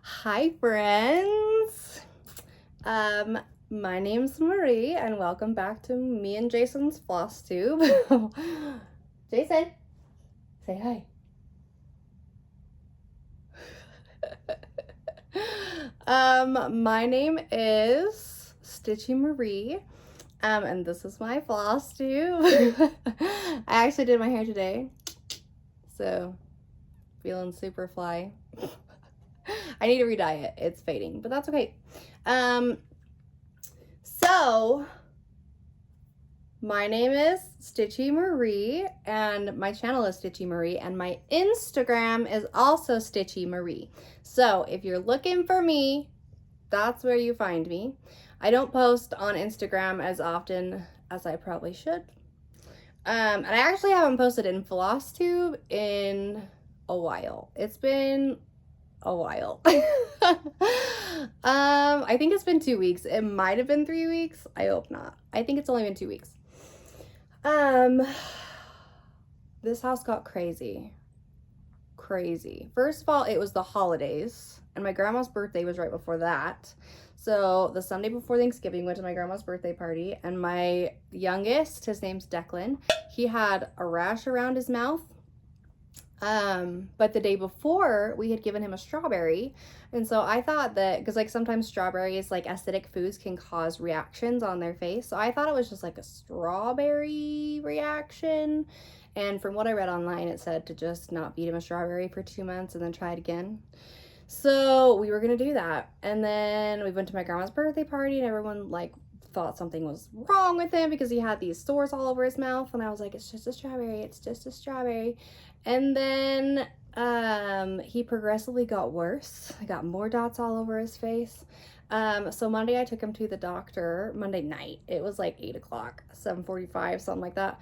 Hi friends. My name's Marie and welcome back to me and Jason's Floss Tube. Jason, say hi. My name is Stitchy Marie. And this is my Floss Tube. I actually did my hair today. So feeling super fly. I need to re-dye it. It's fading, but that's okay. So my name is Stitchy Marie and my channel is Stitchy Marie and my Instagram is also Stitchy Marie. So if you're looking for me, that's where you find me. I don't post on Instagram as often as I probably should. And I actually haven't posted in FlossTube in a while. It's been a while. I think it's been 2 weeks. It might have been 3 weeks. I hope not. I think it's only been 2 weeks. This house got crazy. First of all, it was the holidays, and my grandma's birthday was right before that. So the Sunday before Thanksgiving, went to my grandma's birthday party, and my youngest, his name's Declan, he had a rash around his mouth. But the day before, we had given him a strawberry, and so I thought that, because like sometimes strawberries, like acidic foods, can cause reactions on their face, so I thought it was just like a strawberry reaction. And from what I read online, it said to just not feed him a strawberry for 2 months and then try it again. So we were gonna do that, and then we went to my grandma's birthday party, and everyone like thought something was wrong with him because he had these sores all over his mouth, and I was like, it's just a strawberry, it's just a strawberry. And then he progressively got worse. I got more dots all over his face. So Monday I took him to the doctor. Monday night, it was like 8 o'clock, 7:45, something like that.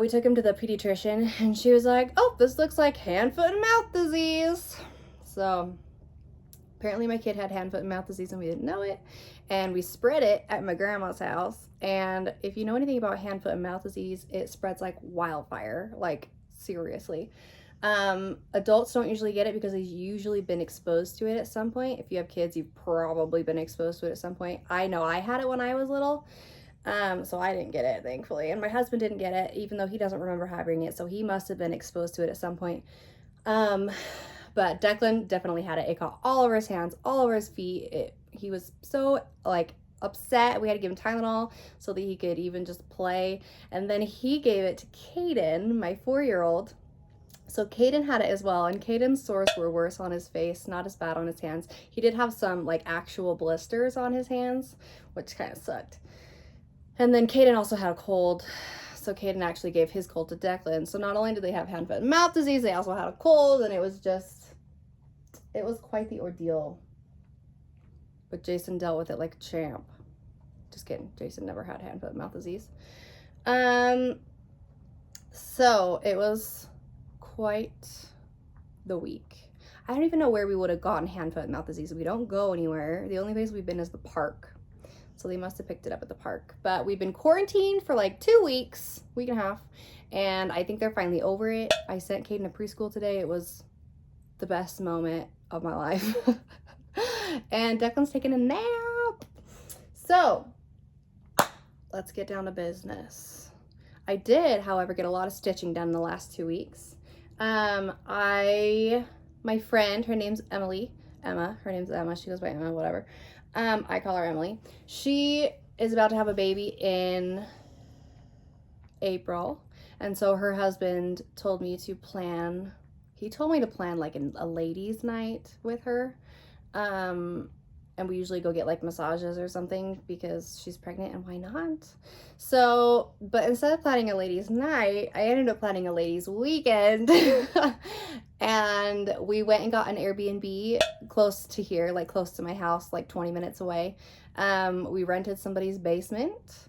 We took him to the pediatrician, and she was like, oh, this looks like hand, foot, and mouth disease. So apparently my kid had hand, foot, and mouth disease and we didn't know it, and we spread it at my grandma's house. And if you know anything about hand, foot, and mouth disease, it spreads like wildfire, like seriously. Adults don't usually get it because they've usually been exposed to it at some point. If you have kids, you've probably been exposed to it at some point. I know I had it when I was little, so I didn't get it, thankfully, and my husband didn't get it, even though he doesn't remember having it, so he must have been exposed to it at some point. But Declan definitely had it. It got all over his hands, all over his feet. He was so like upset. We had to give him Tylenol so that he could even just play. And then he gave it to Caden, my 4-year-old. So Caden had it as well, and Caden's sores were worse on his face, not as bad on his hands. He did have some like actual blisters on his hands, which kind of sucked. And then Caden also had a cold. So Caden actually gave his cold to Declan. So not only did they have hand, foot, and mouth disease, they also had a cold, and it was quite the ordeal. But Jason dealt with it like a champ. Just kidding. Jason never had hand, foot, and mouth disease. So it was quite the week. I don't even know where we would have gotten hand, foot, and mouth disease. We don't go anywhere. The only place we've been is the park. So they must have picked it up at the park. But we've been quarantined for like 2 weeks, week and a half, and I think they're finally over it. I sent Caden to preschool today. It was the best moment of my life. And Declan's taking a nap. So let's get down to business. I did, however, get a lot of stitching done in the last 2 weeks. My friend, her name's Emma, her name's Emma, she goes by Emma, whatever. I call her Emily. She is about to have a baby in April, and so her husband told me to plan, like a ladies' night with her. And we usually go get like massages or something because she's pregnant, and why not? So, but instead of planning a ladies' night, I ended up planning a ladies' weekend. And we went and got an Airbnb close to here, like close to my house, like 20 minutes away. We rented somebody's basement,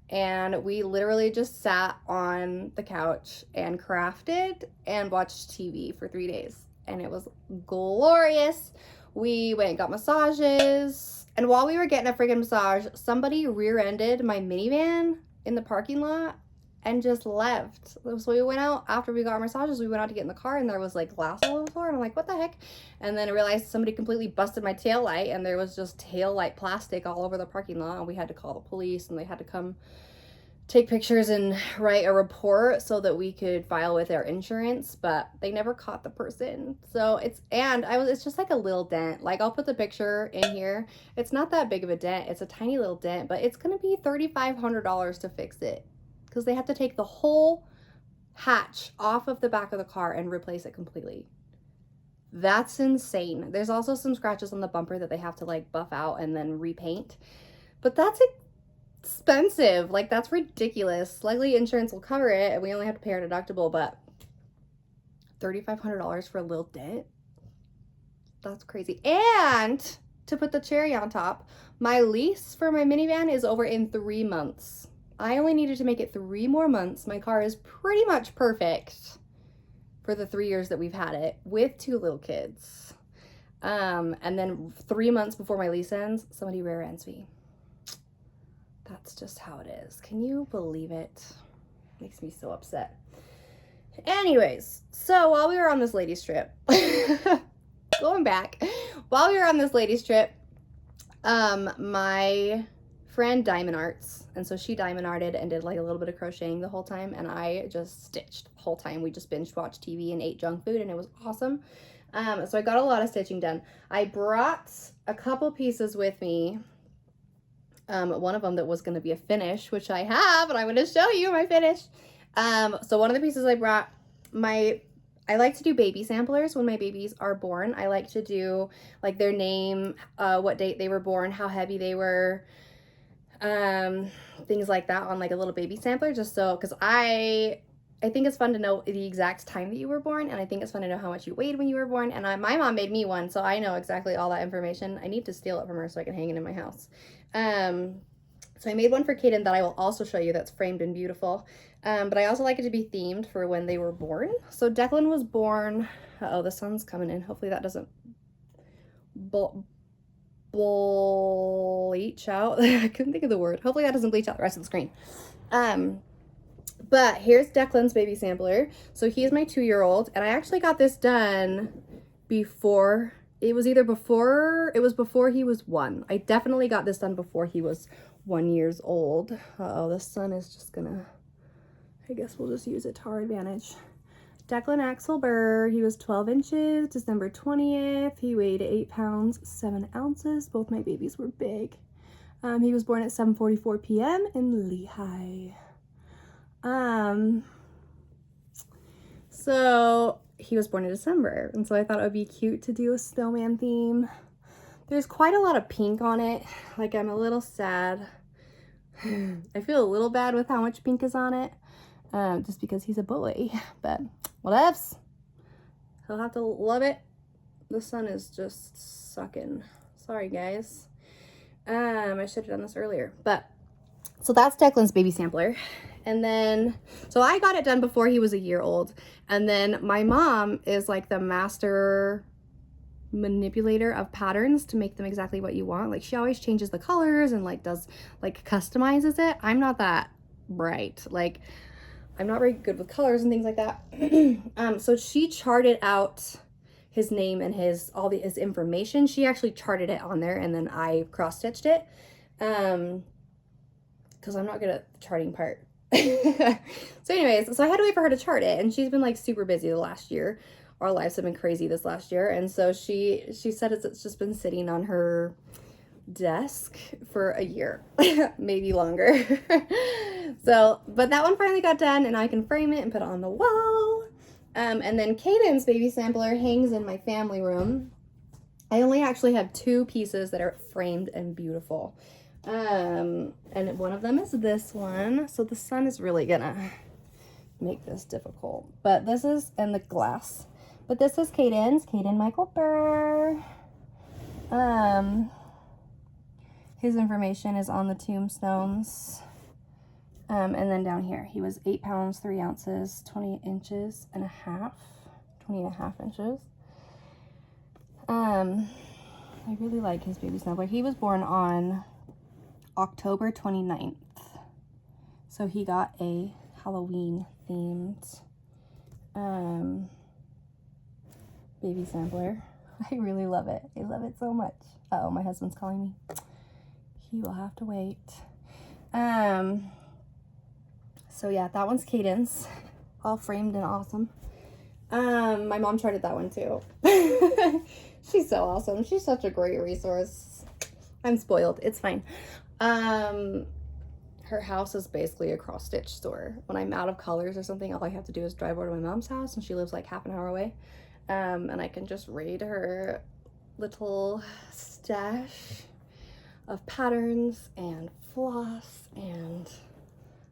and we literally just sat on the couch and crafted and watched TV for 3 days, and it was glorious. We went and got massages, and while we were getting a friggin' massage, somebody rear-ended my minivan in the parking lot, and just left. So we went out after we got our massages. We went out to get in the car, and there was like glass all over the floor. And I'm like, what the heck? And then I realized somebody completely busted my tail light, and there was just tail light plastic all over the parking lot. And we had to call the police, and they had to come take pictures and write a report so that we could file with our insurance, but they never caught the person. So it's just like a little dent. Like, I'll put the picture in here. It's not that big of a dent. It's a tiny little dent, but it's gonna be $3,500 to fix it because they have to take the whole hatch off of the back of the car and replace it completely. That's insane. There's also some scratches on the bumper that they have to like buff out and then repaint, but that's expensive. Like, that's ridiculous. Likely insurance will cover it and we only have to pay our deductible, but $3,500 for a little dent? That's crazy. And to put the cherry on top, my lease for my minivan is over in 3 months. I only needed to make it 3 more months. My car is pretty much perfect for the 3 years that we've had it with 2 little kids. And then 3 months before my lease ends, somebody rear ends me. That's just how it is. Can you believe it? Makes me so upset. Anyways, so while we were on this ladies trip, going back, while we were on this ladies trip, my friend diamond arts, and so she diamond arted and did like a little bit of crocheting the whole time, and I just stitched the whole time. We just binge watched TV and ate junk food, and it was awesome. So I got a lot of stitching done. I brought a couple pieces with me. One of them that was going to be a finish, which I have, and I'm going to show you my finish. So one of the pieces I brought, I like to do baby samplers when my babies are born. I like to do like their name, what date they were born, how heavy they were, things like that on like a little baby sampler, just so, because I think it's fun to know the exact time that you were born, and I think it's fun to know how much you weighed when you were born, and my mom made me one, so I know exactly all that information. I need to steal it from her so I can hang it in my house. So I made one for Kaden that I will also show you that's framed and beautiful, but I also like it to be themed for when they were born. So Declan was born, uh-oh, the sun's coming in, hopefully that doesn't bleach out. I couldn't think of the word. Hopefully that doesn't bleach out the rest of the screen. But here's Declan's baby sampler. So he's my 2-year-old, and I actually got this done before, it was before he was 1. I definitely got this done before he was 1 year old. Uh-oh, the sun is just gonna, I guess we'll just use it to our advantage. Declan Axel Burr, he was 12 inches, December 20th. He weighed 8 pounds, 7 ounces. Both my babies were big. He was born at 7:44 p.m. in Lehigh. So he was born in December, and so I thought it would be cute to do a snowman theme. There's quite a lot of pink on it. Like, I'm a little sad. I feel a little bad with how much pink is on it, just because he's a boy, but whatevs. He'll have to love it. The sun is just sucking. Sorry, guys. I should have done this earlier, but so that's Declan's baby sampler. And then, so I got it done before he was 1 year old. And then my mom is like the master manipulator of patterns to make them exactly what you want. Like, she always changes the colors and like does like customizes it. I'm not that bright. Like, I'm not very good with colors and things like that. So she charted out his name and his information. She actually charted it on there, and then I cross-stitched it. Because I'm not good at the charting part. So anyways, so I had to wait for her to chart it, and she's been like super busy the last year. Our lives have been crazy this last year, and so she said it's just been sitting on her desk for a year, maybe longer. So, but that one finally got done, and I can frame it and put it on the wall. And then Caden's baby sampler hangs in my family room. I only actually have 2 pieces that are framed and beautiful. And one of them is this one. So the sun is really gonna make this difficult. But this is in the glass. But this is Caden Michael Burr. His information is on the tombstones. And then down here, he was 8 pounds, 3 ounces, 20 inches and a half. I really like his baby sampler. He was born on October 29th. So he got a Halloween themed baby sampler. I really love it. I love it so much. Uh-oh, my husband's calling me. He will have to wait. So yeah, that one's Cadence, all framed and awesome. My mom charted that one too. She's so awesome. She's such a great resource. I'm spoiled. It's fine. Her house is basically a cross stitch store. When I'm out of colors or something, all I have to do is drive over to my mom's house, and she lives like half an hour away. And I can just raid her little stash of patterns and floss, and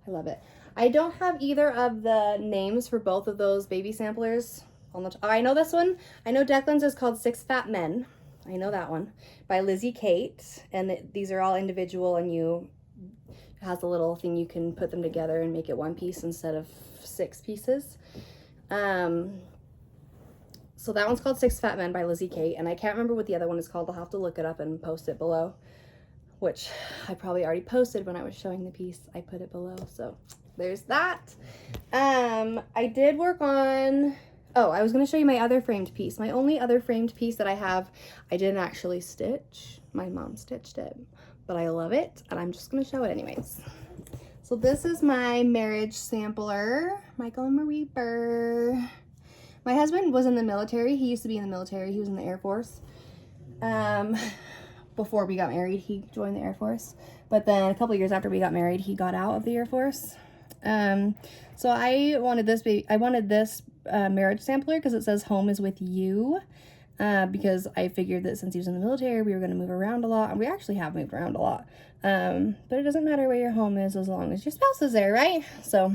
I love it. I don't have either of the names for both of those baby samplers on the I know this one. I know Declan's is called Six Fat Men. I know that one by Lizzie Kate, and these are all individual, and it has a little thing you can put them together and make it one piece instead of 6 pieces. So that one's called Six Fat Men by Lizzie Kate, and I can't remember what the other one is called. I'll have to look it up and post it below, which I probably already posted when I was showing the piece. I put it below, so there's that. I did work on, I was going to show you my other framed piece. My only other framed piece that I have, I didn't actually stitch. My mom stitched it, but I love it, and I'm just going to show it anyways. So this is my marriage sampler, Michael and Marie Burr. My husband was in the military. He used to be in the military. He was in the Air Force. Before we got married, he joined the Air Force. But then a couple years after we got married, he got out of the Air Force. So I wanted this marriage sampler because it says home is with you. Because I figured that since he was in the military, we were going to move around a lot. And we actually have moved around a lot. But it doesn't matter where your home is as long as your spouse is there, right? So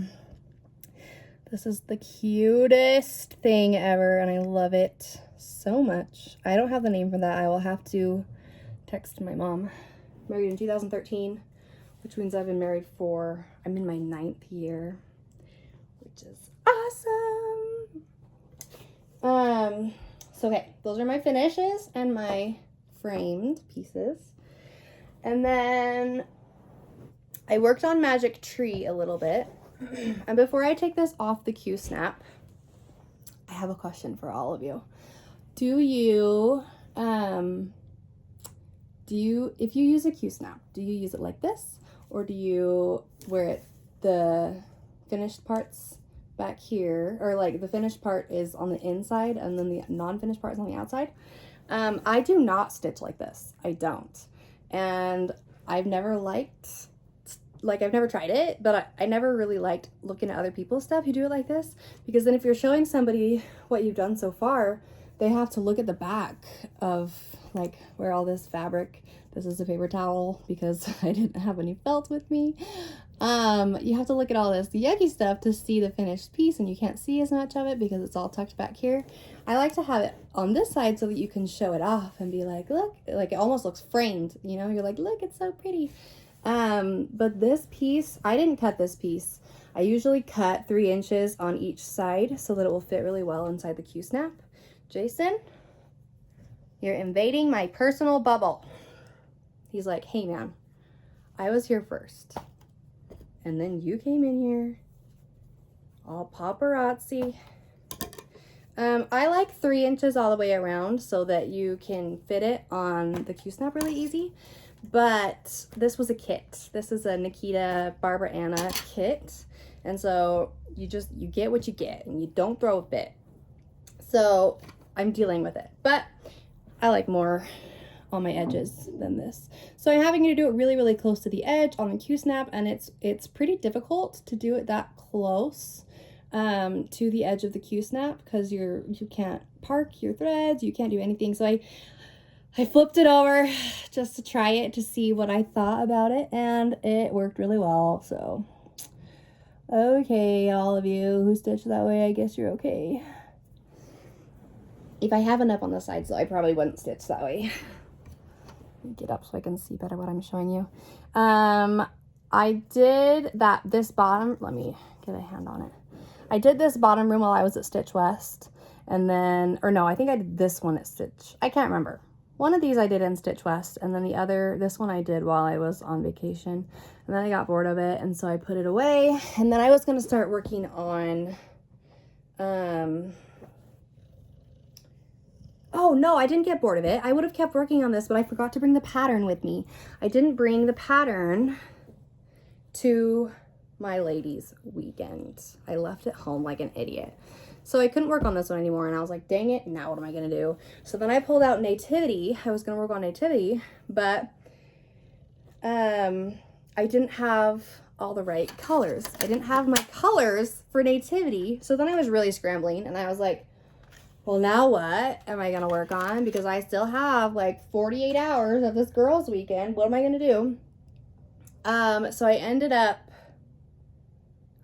this is the cutest thing ever, and I love it so much. I don't have the name for that. I will have to text my mom. Married in 2013, which means I'm in my 9th year, which is awesome. So okay, those are my finishes and my framed pieces. And then I worked on Magic Tree a little bit. And before I take this off the Q-snap, I have a question for all of you. If you use a Q-snap, do you use it like this? Or do you wear the finished parts back here, or like the finished part is on the inside and then the non-finished part is on the outside? I do not stitch like this. I don't. And I've never I've never tried it, but I never really liked looking at other people's stuff who do it like this, because then if you're showing somebody what you've done so far, they have to look at the back of like where all this fabric, this is a paper towel because I didn't have any felt with me. You have to look at all this yucky stuff to see the finished piece, and you can't see as much of it because it's all tucked back here. I like to have it on this side so that you can show it off and be like, look, like it almost looks framed, you know, you're like, look, it's so pretty. But this piece, I didn't cut this piece. I usually cut 3 inches on each side so that it will fit really well inside the Q-snap. Jason, you're invading my personal bubble. He's like, hey man, I was here first. And then you came in here, all paparazzi. I like 3 inches all the way around so that you can fit it on the Q-snap really easy. But this was a kit. This is a Nikita Barbara Anna kit. And so you get what you get and you don't throw a fit. So I'm dealing with it. But I like more on my edges than this. So I'm having to do it really, really close to the edge on the Q-snap, and it's pretty difficult to do it that close to the edge of the Q-snap because you can't park your threads, you can't do anything. So I flipped it over just to try it to see what I thought about it, and it worked really well. So okay, all of you who stitch that way, I guess you're okay. If I have enough on the sides though, I probably wouldn't stitch that way. Get up so I can see better what I'm showing you. I did this bottom, let me get a hand on it. I did this bottom room while I was at Stitch West, and then, or no, I think I did this one at Stitch, I can't remember. One of these I did in Stitch West, and then this one I did while I was on vacation. And then I got bored of it, and so I put it away. And then I was gonna start working on, oh no, I didn't get bored of it. I would have kept working on this, but I forgot to bring the pattern with me. I didn't bring the pattern to my ladies' weekend. I left it home like an idiot. So I couldn't work on this one anymore, and I was like, dang it, now what am I gonna do? So then I pulled out Nativity. I was gonna work on Nativity, but I didn't have all the right colors. I didn't have my colors for Nativity. So then I was really scrambling, and I was like, well, now what am I gonna work on? Because I still have like 48 hours of this girls' weekend. What am I gonna do? So I ended up,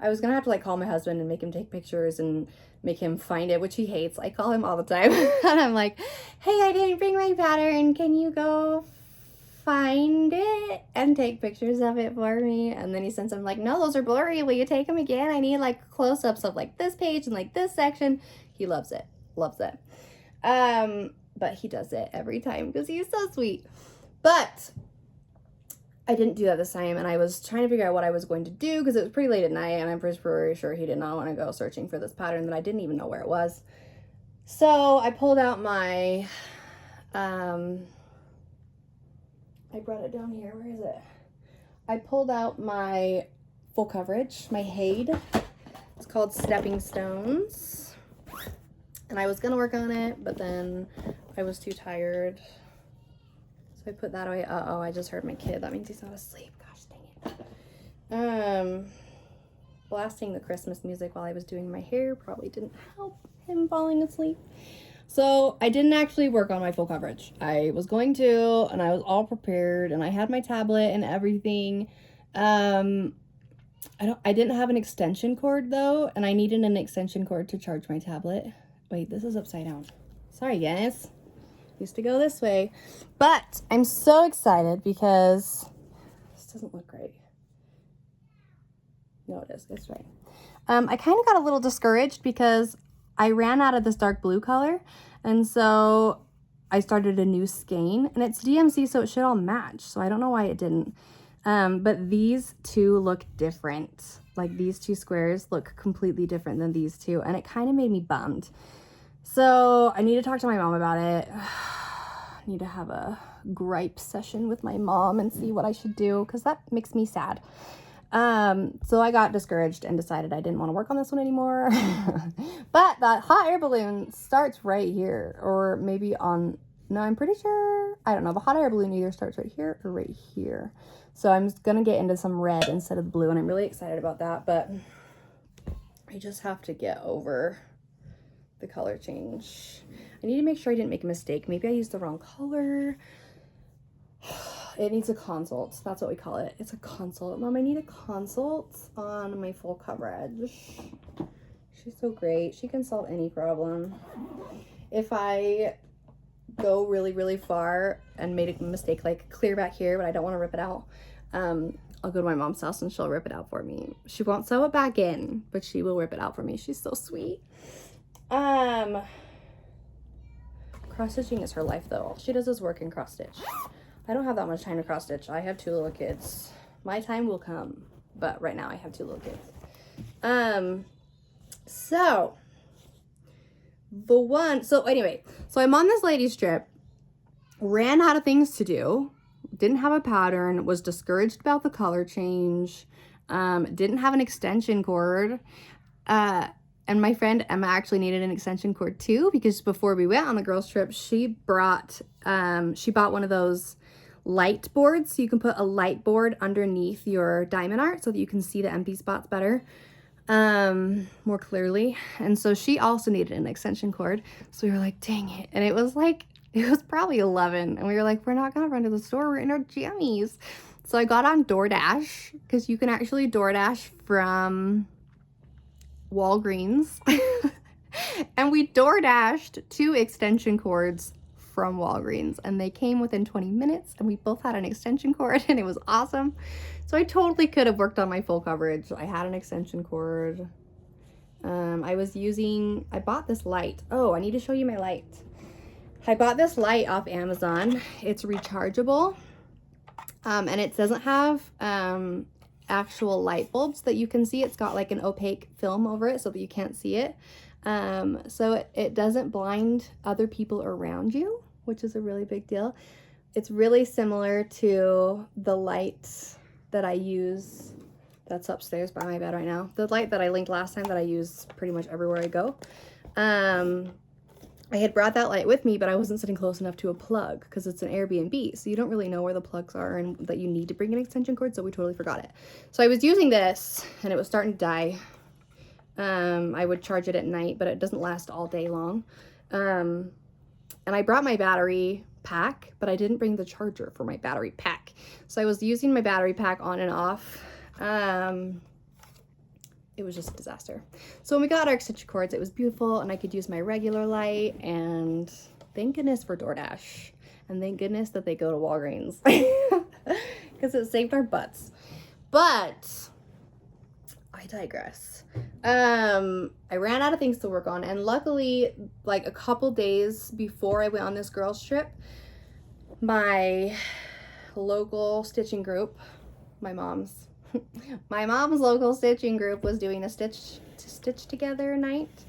I was gonna have to like call my husband and make him take pictures and make him find it, which he hates. I call him all the time. And I'm like, hey, I didn't bring my pattern. Can you go find it and take pictures of it for me? And then he sends them like, no, those are blurry. Will you take them again? I need like close-ups of like this page and like this section. He loves it. Loves it. But he does it every time because he's so sweet. But I didn't do that this time, and I was trying to figure out what I was going to do because it was pretty late at night, and I'm pretty sure he did not want to go searching for this pattern that I didn't even know where it was. So I pulled out my, I brought it down here. Where is it? I pulled out my full coverage, my Hade. It's called Stepping Stones, and I was gonna work on it, but then I was too tired. I put that away. Uh-oh, I just heard my kid. That means he's not asleep. Gosh, dang it. Blasting the Christmas music while I was doing my hair probably didn't help him falling asleep. So I didn't actually work on my full coverage. I was going to, and I was all prepared, and I had my tablet and everything. I didn't have an extension cord though, and I needed an extension cord to charge my tablet. Wait, this is upside down. Sorry, guys. Used to go this way, but I'm so excited because this doesn't look right. No, it is. It's right. I kind of got a little discouraged because I ran out of this dark blue color, and so I started a new skein, and it's DMC, so it should all match. So I don't know why it didn't. But these two look different. Like these two squares look completely different than these two, and it kind of made me bummed. So I need to talk to my mom about it. I need to have a gripe session with my mom and see what I should do, because that makes me sad. So I got discouraged and decided I didn't want to work on this one anymore. But that hot air balloon starts right here, or maybe on, no, I'm pretty sure, I don't know. The hot air balloon either starts right here or right here. So I'm gonna get into some red instead of blue, and I'm really excited about that, but I just have to get over the color change. I need to make sure I didn't make a mistake. Maybe I used the wrong color. It needs a consult. That's what we call it. It's a consult. Mom, I need a consult on my full coverage. She's so great. She can solve any problem. If I go really, really far and made a mistake, like clear back here, but I don't want to rip it out, I'll go to my mom's house and she'll rip it out for me. She won't sew it back in, but she will rip it out for me. She's so sweet. Cross stitching is her life though. All she does is work and cross stitch. I don't have that much time to cross stitch. I have 2 little kids. My time will come, but right now I have 2 little kids. So I'm on this ladies trip, ran out of things to do, didn't have a pattern, was discouraged about the color change, didn't have an extension cord, and my friend Emma actually needed an extension cord too, because before we went on the girls trip, she bought one of those light boards, so you can put a light board underneath your diamond art so that you can see the empty spots better, more clearly. And so she also needed an extension cord, so we were like, dang it. And it was probably 11, and we were like, we're not gonna run to the store, we're in our jammies. So I got on DoorDash, because you can actually DoorDash from Walgreens. And we DoorDashed 2 extension cords from Walgreens, and they came within 20 minutes, and we both had an extension cord, and it was awesome. So I totally could have worked on my full coverage. I had an extension cord. I bought this light. Oh, I need to show you my light. I bought this light off Amazon. It's rechargeable, and it doesn't have actual light bulbs that you can see. It's got like an opaque film over it so that you can't see it. So it doesn't blind other people around you, which is a really big deal. It's really similar to the light that I use that's upstairs by my bed right now. The light that I linked last time that I use pretty much everywhere I go. I had brought that light with me, but I wasn't sitting close enough to a plug because it's an Airbnb, so you don't really know where the plugs are and that you need to bring an extension cord, so we totally forgot it. So I was using this, and it was starting to die. I would charge it at night, but it doesn't last all day long. And I brought my battery pack, but I didn't bring the charger for my battery pack. So I was using my battery pack on and off. It was just a disaster. So when we got our extension cords, it was beautiful, and I could use my regular light, and thank goodness for DoorDash. And thank goodness that they go to Walgreens because it saved our butts. But I digress. I ran out of things to work on, and luckily, like a couple days before I went on this girls trip, my local stitching group, my mom's local stitching group was doing a stitch together night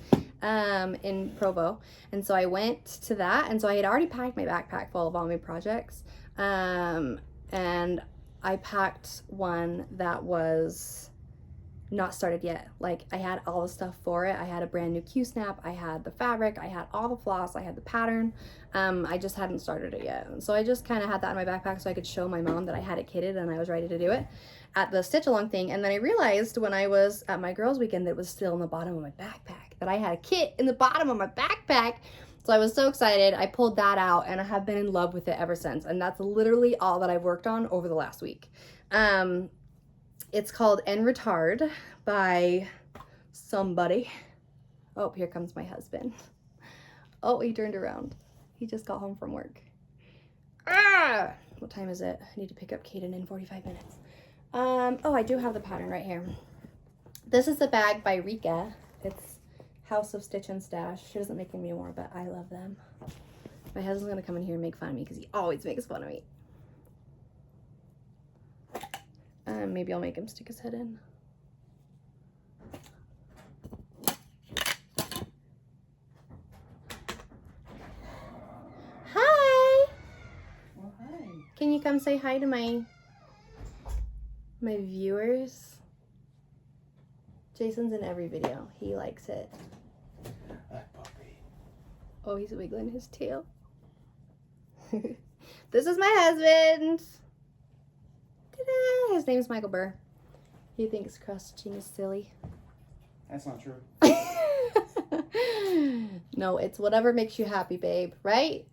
in Provo, and so I went to that, and so I had already packed my backpack full of all my projects, and I packed one that was not started yet. Like, I had all the stuff for it. I had a brand new Q-snap, I had the fabric, I had all the floss, I had the pattern. I just hadn't started it yet, and so I just kind of had that in my backpack so I could show my mom that I had it kitted and I was ready to do it at the stitch along thing. And then I realized when I was at my girls weekend that it was still in the bottom of my backpack, that I had a kit in the bottom of my backpack. So I was so excited. I pulled that out, and I have been in love with it ever since, and that's literally all that I've worked on over the last week. It's called Retard by somebody. Oh, here comes my husband. Oh, he turned around. He just got home from work. Ah! What time is it? I need to pick up Kaden in 45 minutes. Oh, I do have the pattern right here. This is a bag by Rika. It's Houseofstitchandstash. She doesn't make them anymore, but I love them. My husband's gonna come in here and make fun of me because he always makes fun of me. Maybe I'll make him stick his head in. Hi! Well, hi. Can you come say hi to my viewers? Jason's in every video. He likes it. Hi, puppy. Oh, he's wiggling his tail. This is my husband. Ta-da! His name's Michael Burr. He thinks crusting is silly. That's not true. No, it's whatever makes you happy, babe, right?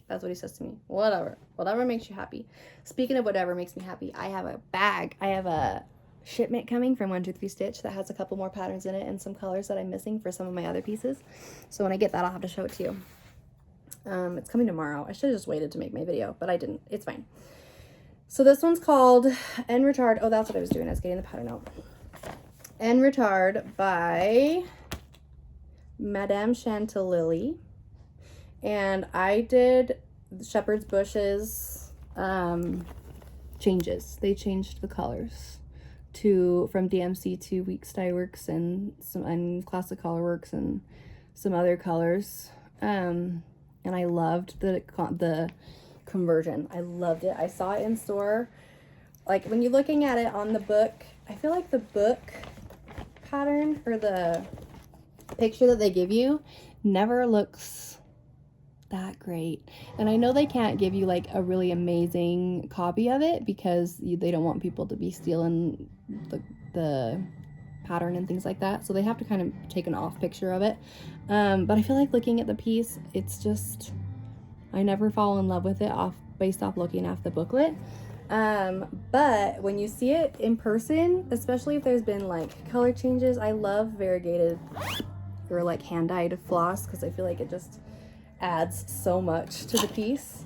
That's what he says to me. Whatever makes you happy. Speaking of whatever makes me happy, I have a bag. I have a shipment coming from 123 Stitch that has a couple more patterns in it and some colors that I'm missing for some of my other pieces. So when I get that, I'll have to show it to you. It's coming tomorrow. I should have just waited to make my video, but I didn't. It's fine. So this one's called Retard. Oh, that's what I was doing. I was getting the pattern out. Retard by Madame Chantilly. And I did Shepherd's Bush's changes. They changed the colors from DMC to Weeks Dye Works and Classic Color Works and some other colors. And I loved the conversion. I loved it. I saw it in store. Like, when you're looking at it on the book, I feel like the book pattern or the picture that they give you never looks that great. And I know they can't give you like a really amazing copy of it because they don't want people to be stealing the pattern and things like that, so they have to kind of take an off picture of it. But I feel like looking at the piece, it's just, I never fall in love with it based off looking at the booklet. But when you see it in person, especially if there's been like color changes, I love variegated or like hand-dyed floss because I feel like it just adds so much to the piece.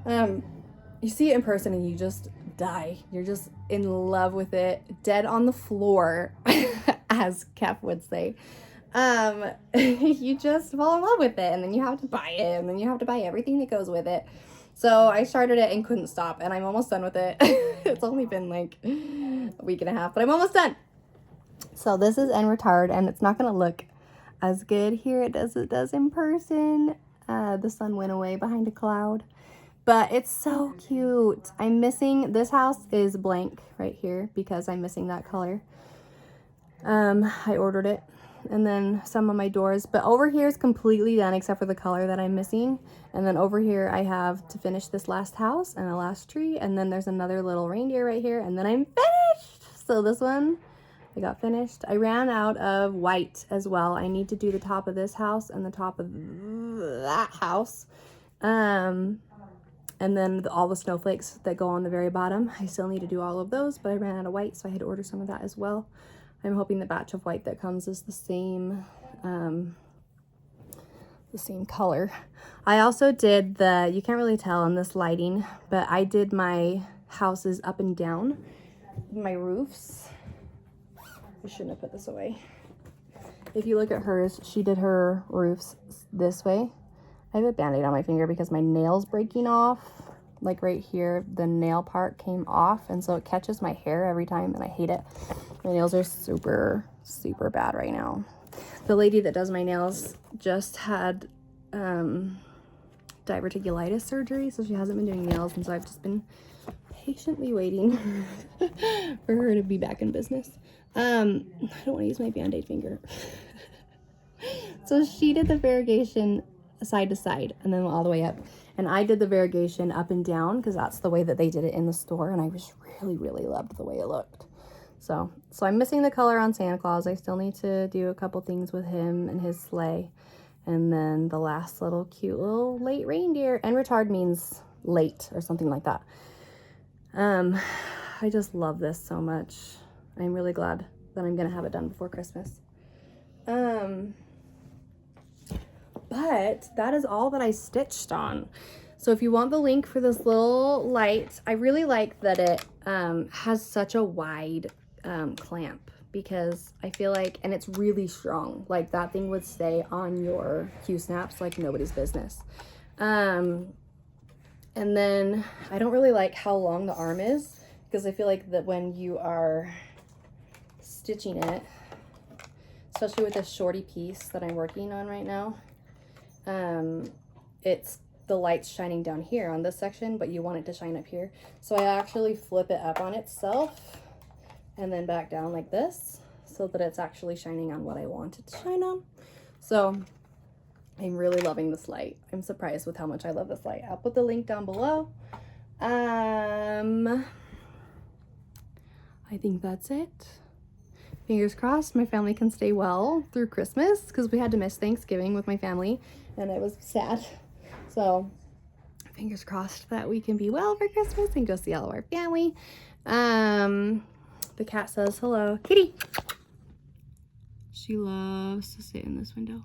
You see it in person and you just die. You're just in love with it, dead on the floor, as Kef would say. You just fall in love with it, and then you have to buy it, and then you have to buy everything that goes with it. So I started it and couldn't stop, and I'm almost done with it. It's only been like a week and a half, but I'm almost done. So this is in Retard, and it's not gonna look as good here it does in person. The sun went away behind a cloud, but it's so cute. I'm missing, this house is blank right here because I'm missing that color. I ordered it, and then some of my doors, but over here is completely done except for the color that I'm missing. And then over here I have to finish this last house and the last tree, and then there's another little reindeer right here, and then I'm finished. So this one I got finished. I ran out of white as well. I need to do the top of this house and the top of that house, and then all the snowflakes that go on the very bottom. I still need to do all of those, but I ran out of white, so I had to order some of that as well. I'm hoping the batch of white that comes is the same color. I also did the, you can't really tell in this lighting, but I did my houses up and down, my roofs. I shouldn't have put this away. If you look at hers, she did her roofs this way. I have a band-aid on my finger because my nail's breaking off. Like right here, the nail part came off, and so it catches my hair every time, and I hate it. My nails are super, super bad right now. The lady that does my nails just had diverticulitis surgery, so she hasn't been doing nails, and so I've just been patiently waiting for her to be back in business. I don't want to use my band-aid finger. So she did the variegation side to side and then all the way up, and I did the variegation up and down because that's the way that they did it in the store, and I just really loved the way it looked. So I'm missing the color on Santa Claus. I still need to do a couple things with him and his sleigh, and then the last little cute little late reindeer. And Retard means late or something like that. I just love this so much. I'm really glad that I'm gonna have it done before Christmas. But that is all that I stitched on. So if you want the link for this little light, I really like that it has such a wide clamp, because I feel like, and it's really strong, like that thing would stay on your Q-snaps like nobody's business. And then I don't really like how long the arm is, because I feel like that when you are stitching it, especially with this shorty piece that I'm working on right now, it's the light's shining down here on this section, but you want it to shine up here. So I actually flip it up on itself and then back down like this, so that it's actually shining on what I want it to shine on. So I'm really loving this light. I'm surprised with how much I love this light. I'll put the link down below. I think that's it. Fingers crossed my family can stay well through Christmas, because we had to miss Thanksgiving with my family and it was sad. So fingers crossed that we can be well for Christmas and go see all of our family. The cat says hello. Kitty! She loves to sit in this window.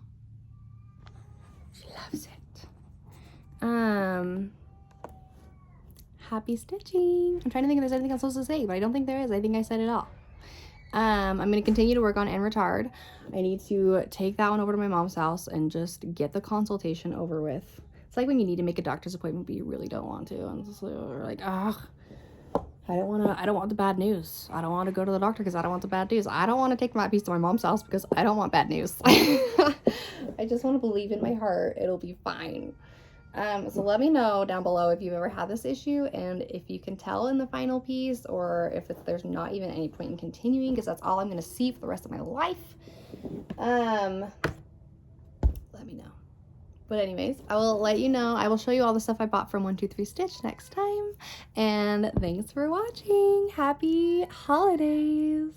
She loves it. Happy stitching. I'm trying to think if there's anything I'm supposed to say, but I don't think there is. I think I said it all. I'm going to continue to work on Retard. I need to take that one over to my mom's house and just get the consultation over with. It's like when you need to make a doctor's appointment, but you really don't want to. And it's like, I don't want the bad news. I don't want to go to the doctor because I don't want the bad news. I don't want to take my piece to my mom's house because I don't want bad news. I just want to believe in my heart it'll be fine. So let me know down below if you've ever had this issue, and if you can tell in the final piece, or if there's not even any point in continuing, because that's all I'm going to see for the rest of my life. Let me know. But anyways, I will let you know. I will show you all the stuff I bought from 123 Stitch next time. And thanks for watching. Happy holidays.